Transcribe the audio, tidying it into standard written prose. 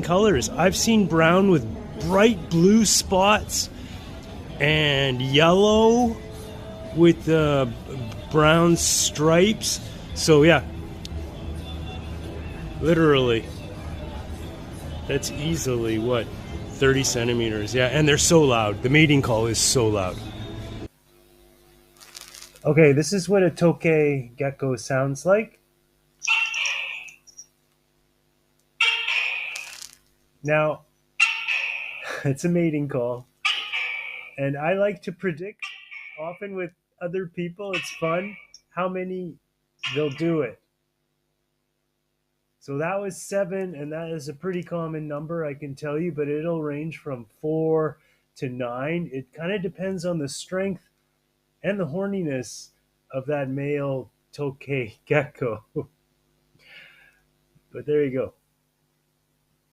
colors. I've seen brown with bright blue spots and yellow with brown stripes. So yeah, literally, that's easily what, 30 centimeters. Yeah, and they're so loud. The mating call is so loud. Okay, this is what a Tokay gecko sounds like. Now, it's a mating call, and I like to predict, often with other people, it's fun, how many they'll do it. So that was 7, and that is a pretty common number, I can tell you, but it'll range from 4 to 9. It kind of depends on the strength and the horniness of that male Tokay gecko. But there you go.